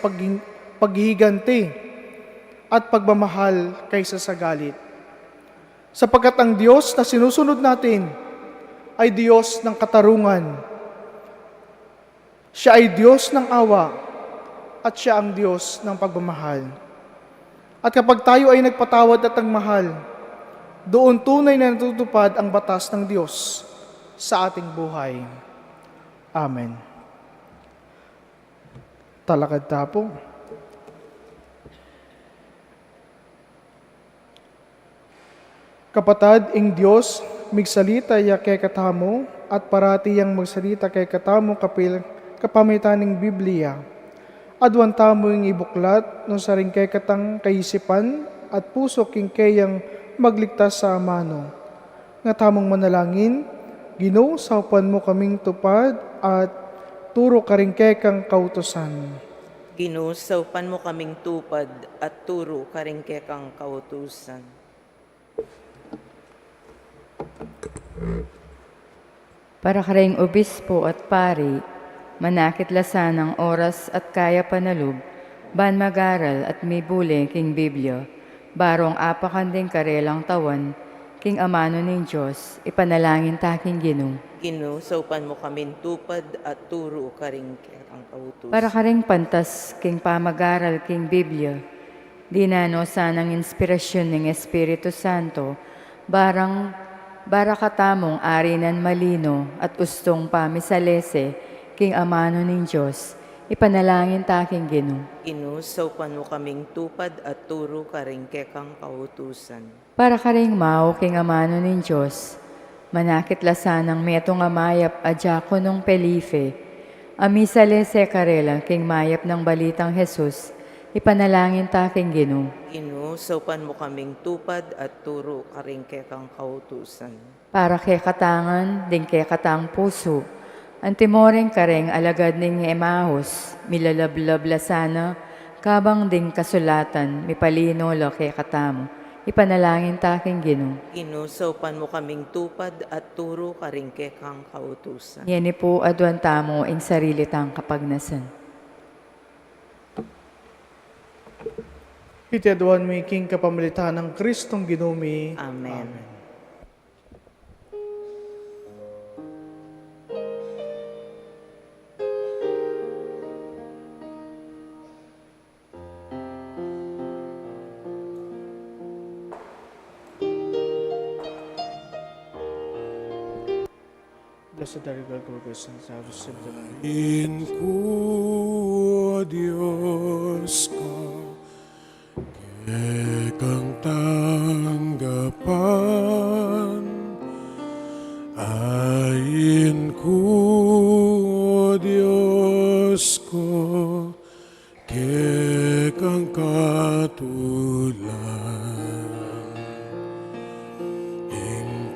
paghihiganti at pagmamahal kaysa sa galit. Sapagkat ang Diyos na sinusunod natin ay Diyos ng katarungan. Siya ay Diyos ng awa at siya ang Diyos ng pagmamahal. At kapag tayo ay nagpatawad at nagmahal, doon tunay na natutupad ang batas ng Diyos sa ating buhay. Amen. Talakad tapo. Kapatad, ing Diyos, migsalita ya kay katamo, at parati yang magsalita kay katamo kapamitaning Biblia. Adwan tamo yung ibuklat, no sa ring kay katang kaisipan, at puso king kayang magligtas sa amano. Nga tamong manalangin, Ginoo, saupan mo kaming tupad, at turo ka rin kang kautusan. Ginoo, saupan mo kaming tupad at turo ka rin kang kautusan. Para kareng obispo at pari, manakitlasan ang oras at kaya panalub, ban magaral at may bule king Biblia, barong apakanding karelang tawan, king amano ning Diyos, ipanalangin taking Ginoo. Ginoo, saupan mo kaming tupad at turo ka rin kang kautusan. Para karing pantas king pamagaral king Biblia, dinano sanang inspirasyon ng Espiritu Santo, barakatamong arinan malino at ustong pamisalese, king amano ning Diyos, ipanalangin taking Ginoo. Inusapan mo kaming tupad at turo karingkekang kautusan. Para karing mao king amano ning Diyos, manakitlasan ng metong amayap adyako nung Pelife, amisalese karela king mayap ng balitang Jesus, ipanalangin taking Ginoo. Inusapan mo kaming tupad at turo karingkekang kautusan. Para kay katangan, din kay katang puso, antimoreng kareng alagad ning Emahos, milalablabla sana, kabang ding kasulatan, mipalino lo kay katamo, ipanalangin taking Ginoo. Inusapan mo kaming tupad at turo karingkekang kautusan. Yeni po adwan tamo ing sarili tang kapagnasan. Iti aduan mi king kapamilitan ng Kristong Ginumi. Amen. Blessed are you, God, who is in the house of the Lord. In ku, Diyos ko, kang tanggapan. Ayin ku, Diyos ko, kang katulan.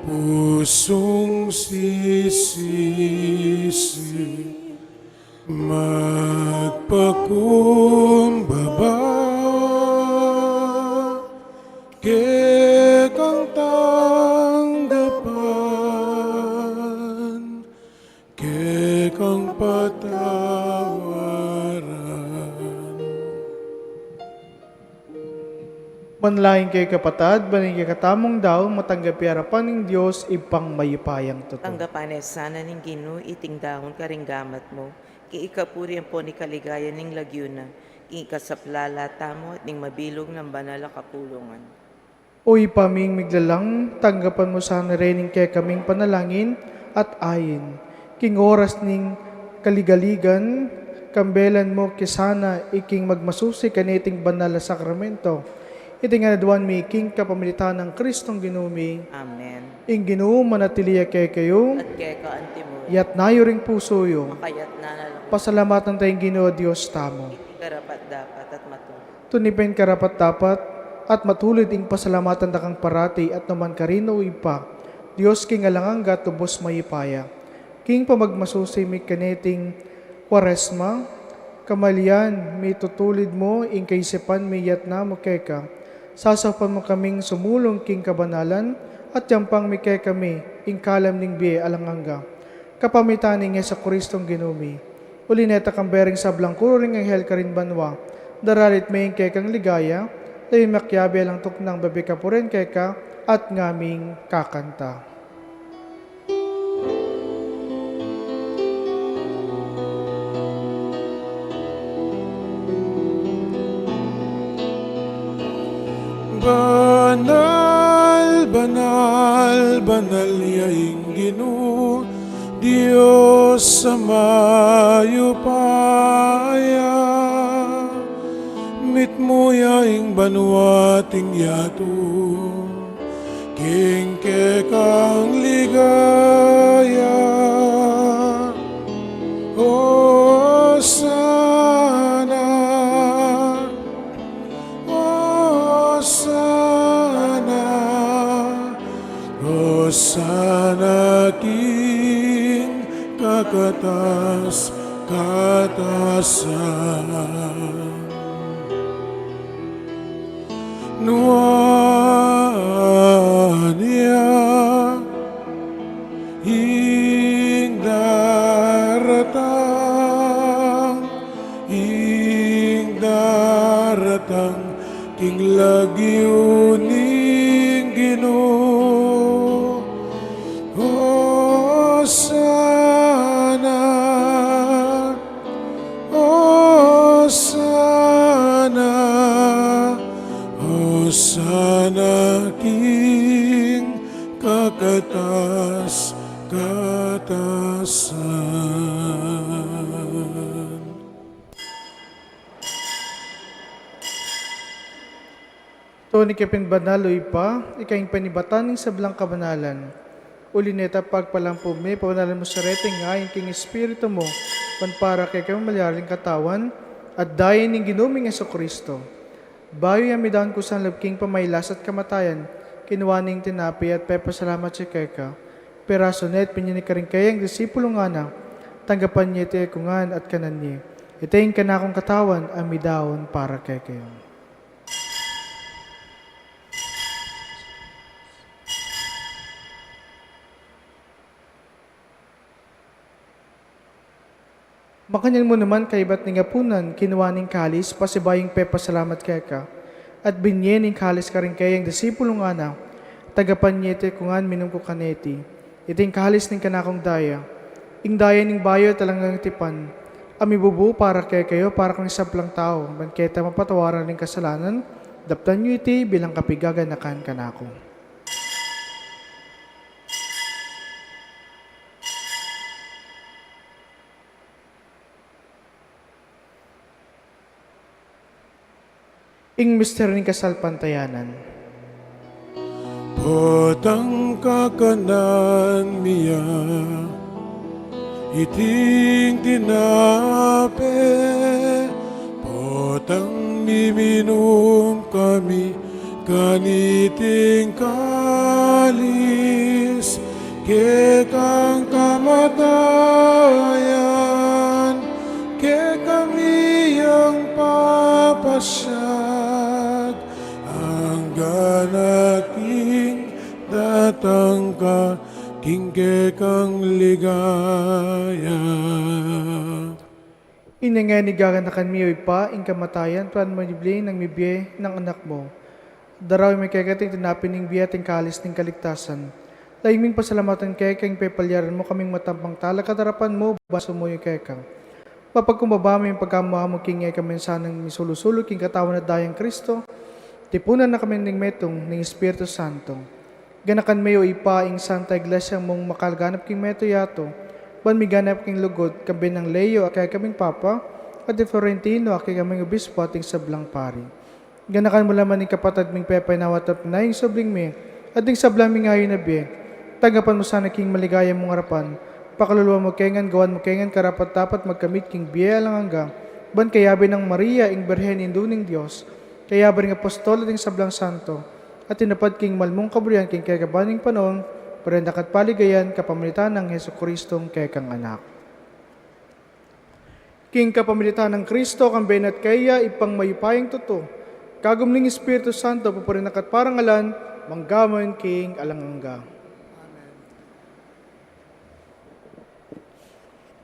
Pusong sisisi, magpakumbaba, kekang tanggapan, kekang patawaran. Manlaing kay kapatad, baning kay katamong daw, matanggapi harapan ng Diyos, ipang mayupayang totoo. Tanggapan sana ning Ginoo iting dahon karinggamat mo. Ki ikapurian po ni kaligayan ning lagyuna. Ki ikasaplala tamo at ning mabilog ng banala kapulungan. O ipaming miglalang, tanggapan mo sana rin kay kaming panalangin at ayin. King oras ning kaligaligan, kambelan mo kisana iking magmasusi kaniting banal na sakramento. Iti nga naduan mi king kapamilitan ng Kristong Ginumi. Amen. Ing Ginoo manatiliya kay kayo, At kaya kaanti mo, yat nayo ring puso yo. makayat na nalang Pasalamatan tayong Ginoo Diyos tamo. iti karapat dapat at matulog. Tunipen karapat dapat at matulid ing pasalamatan da kang parati at naman karino ipa. Diyos king alangangga tubos mayipaya. King pamagmasusi mi kaneting Kwaresma, kamalian mi tutulid mo ing kaisipan mi yat na mo keka. Sasapan mo kaming sumulong king kabanalan at yampang mi kay kami ing kalam ning biye alangangga. Kapamitan ning sa Kristong Ginumi. Ulineta kang bering sa blangkuro ring anghel karin banwa. Daralit may ing kay kang ligaya, tayo makyabi alang tuknang babi ka po rin kay ka at ngaming kakanta. Banal, banal, banal yaing Ginoo, Diyos sa mayupaya. Mitmo yaing banwating yato, king kekang ligaya. O sana, o sana, o sana king katasan. Nuanya ing daratang king lagyuning Ginoo. O sana, o sana, o sana king katasan. Tony Kepin Banaloy pa, ikaing panibatan ng sablang kabanalan. Ulineta pagpalampo me, pabanalan mo sa reteng ngayon king espiritu mo, panpara kay kang malyaring katawan, at dayan ng ginuming Yesu Kristo. Bayo yamidan ko sa labking pamaylas at kamatayan, kinuwaning tinapi at pepasalamat si Keka. Peraso net, pinyanik ka rin kayang disipulo nga na, tanggapan niya iti kungan at kanan niya. Itayin ka na akong katawan, amidaon para kay kayo. Makanyan mo naman kaibat ng apunan, kinuwaning kalis, pasibaying pepasalamat Keka. At binyening kalis ka rin kayang disipulong ana, tagapan niyete kungan minum ko kaneti. Iting kalis ng kanakong daya. Ing daya ning bayo talangang tipan. Amibubu para kay kayo, para kang sablang tao. Banketa mapatawaran ng kasalanan, daptan niyo iti bilang kapigaganakan kanako. Ing mister ng kasalpantayanan. Potang kakanan miya, iting tinape, potang miminum kami, kaniting kalis, kekang kamatayan, ke kami yang papasyag, hanggang aking datang ka, kingke kang ligaya. Inangenigagan na kanmi pa, ing kamatayan, tuan manibling ng mibiye ng anak mo. Daraw may kagating tinapin ng biya ting kalis ng kaligtasan. Laiming pasalamatan kekang pepalyaran mo kaming matampang tala kadarapan mo, baso mo yung kekang. Mapagkumbaba mo yung pagkamuha mo king kami sanang misulusulo king katawan at dayang Kristo, tipunan na kami ng metong ng Espiritu Santo. Ganakan mayo ipa ing Santa Iglesia mong makalganap king meto yato, ban miganap king lugod, kabi ng Leo akay kaming Papa, at di Florentino akay kaming Obispo ating sablang pari. Ganakan mo laman ng kapatid ming pepay na watap na ing sabling me, at ing sablang mi ngayon na biye, tagapan mo sana king maligaya mong harapan, pakaluluwa mo kengan, gawan mo kengan, karapat dapat magkamit king biye lang hanggang, ban kayabi ng Maria ing Berhen induning Diyos, kayabi ng Apostol at ing sablang santo, at tinapad king malmong kabriyan king kagabaning panon, parendak at paligayan, kapamilitan ng Heso Kristong kekang anak. King kapamilitan ng Kristo, kamben at kaya, ipang mayupayang tuto, kagumning Espiritu Santo, paparindak at parangalan, manggaman king alangangga.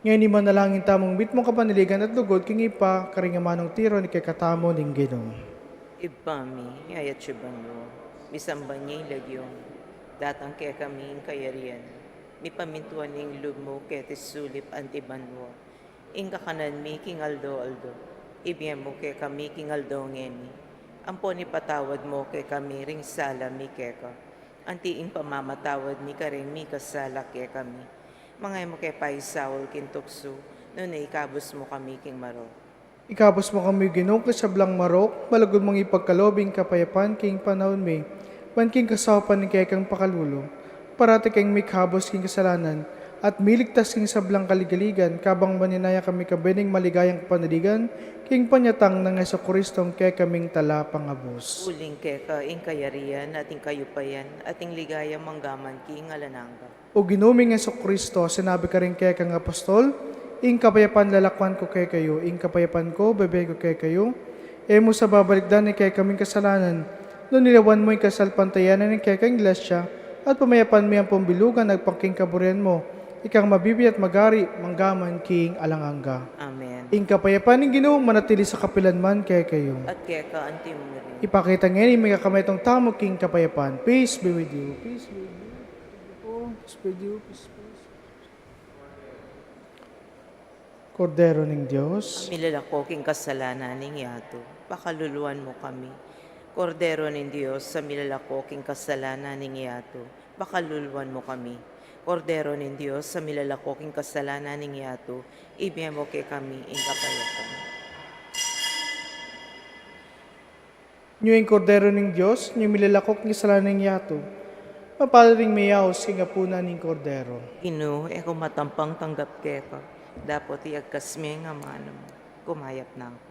Ngayon iman na lang tamong bitmong kapaniligan at lugod, king ipa, karingamanong tiro ni kekatamo ning Ginoo. Ibami, ayat syubano, misamban niya ilagyong, datang kaya kami ing kayarian, mipamintuan ning lub mo kete sulip antiban mo, ing kakanan mi king aldo, ibigyan mo kaya kami king aldo ngeni, ampo ni patawad mo kaya kami ring sala mi keka, antiin pamamatawad mi ka ring mi kasala kaya kami, mga mo kaya paisawol kintukso, noon ay ikabos mo kami king maro. Ikapos mo kami Ginoo sa sablang marok, malagod mong ipagkalobing kapayapan king panahon may, ban king kasawapan ni kekang pakalulo, parati kang may kabos king kasalanan, at miligtas king sablang kaligaligan, kabang maninaya kami kabening maligayang panaligan, king panyatang ng Heso Kristong kekaming tala pangabos. Uling keka ing kayarian ating kayupayan ating ligaya manggaman king alananga. O ginuming Heso Kristo, sinabi ka rin kekang apostol, ing kapayapan lalakwan ko kay kayo, ing kapayapan ko, bebe ko kay kayo, mo sa babalikdan ni kay kaming kasalanan, noon nilawan mo yung kasalpantayanan ni kay kang iglesia, at pamayapan mo yung pambilugan, nagpangking kaburian mo, ikang mabibi at magari, manggaman king alanganga. Amen. Ing kapayapan ng Ginoo, manatili sa kapilanman kay kayo. At keka anti mo rin. Ipakita ngayon, may kakametong tamo king kapayapan. Peace be with you. Peace be with you. Peace be with you. Peace be with you. Kordero ng Diyos, Milalako king kasalanan ning yato, pakaluluan mo kami. Kordero ng Diyos, sa milalako king kasalanan ning yato, pakaluluan mo kami. Kordero nin Diyos, sa milalakoking kasalanan ning yato, ibiyemo kay kami in kapayapaan. Nyo yung kordero ng Diyos, nyo milalakok ng kasalanan ng yato. Mapalaring mayaos king apuna ng kordero. Ino, eko matampang tanggap keka, dapat iagkas mi nga manam, kumayat na ako.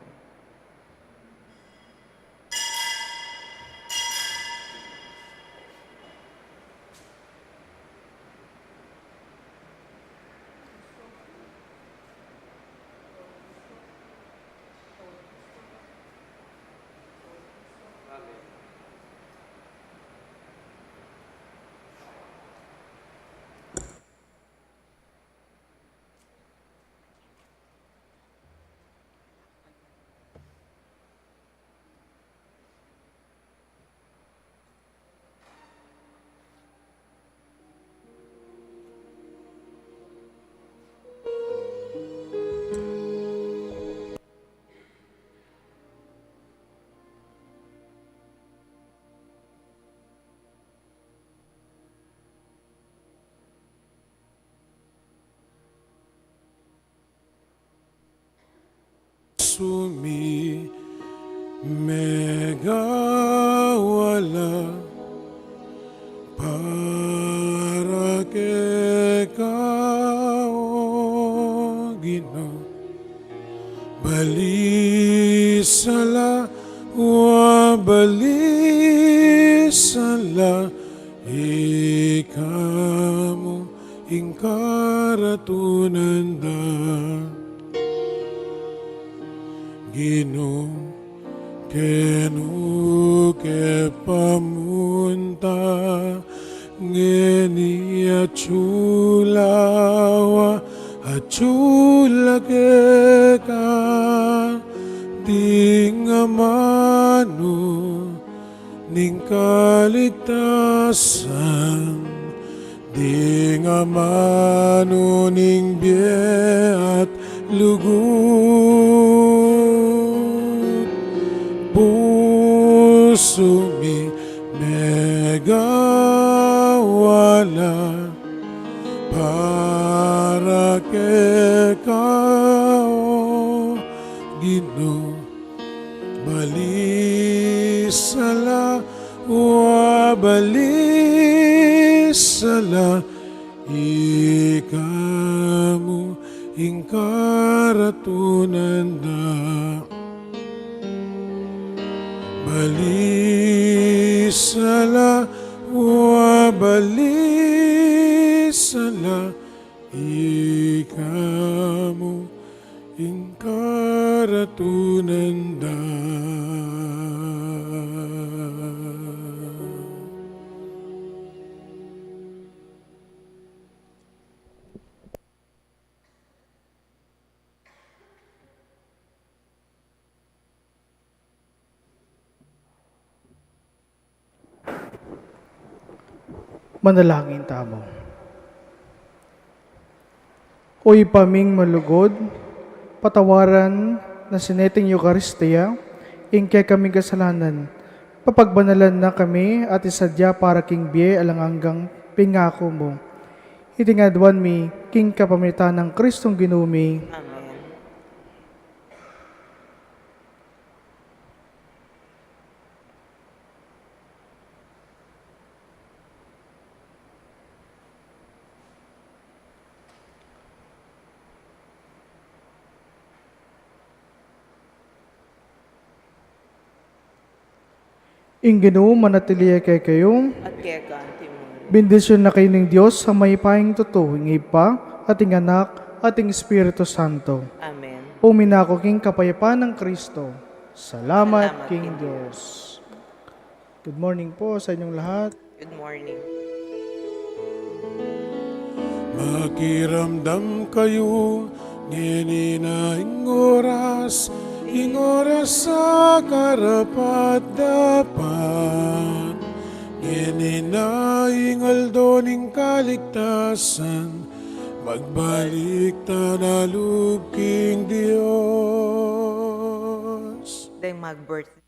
Sumi megawala para que kao Ginoo. Balisala wa balisala ikamu ingkaratunan da Ginoo kenu ke pamunta ngeni achulawa achula ke ka tingamano ning kaligtasan tingamano ning biat lugut puso mi megawala para que kao Ginoo. Balisala wa balisala ikamu ingkaratunan da. Balisala wa balisala ikamu ingkaratunan da. Manalangin tamo. Oy paming malugod, patawaran na sineting Eucharistia, ingke kaming kasalanan, papagbanalan na kami at isadya para king biye alang hanggang pingako mo. Itingadwan mi, king kapamitan ng Kristong ginumi. Amen. Ing Ginoo manatiliya kay kayo, At keka antimony. bendisyon na kayo ng Diyos sa may paing totoo, ng Ipa, ating anak, ating Espiritu Santo. Amen. Puminako king kapayapaan ng Kristo. Salamat, Salamat, King King Diyos. Good morning po sa inyong lahat. Good morning. Makiramdam kayo, nginin oras, oras sa karapat dapat. Nginin aldoning kaligtasan, magbalik tanalub king Diyos. Dahil mag-birthday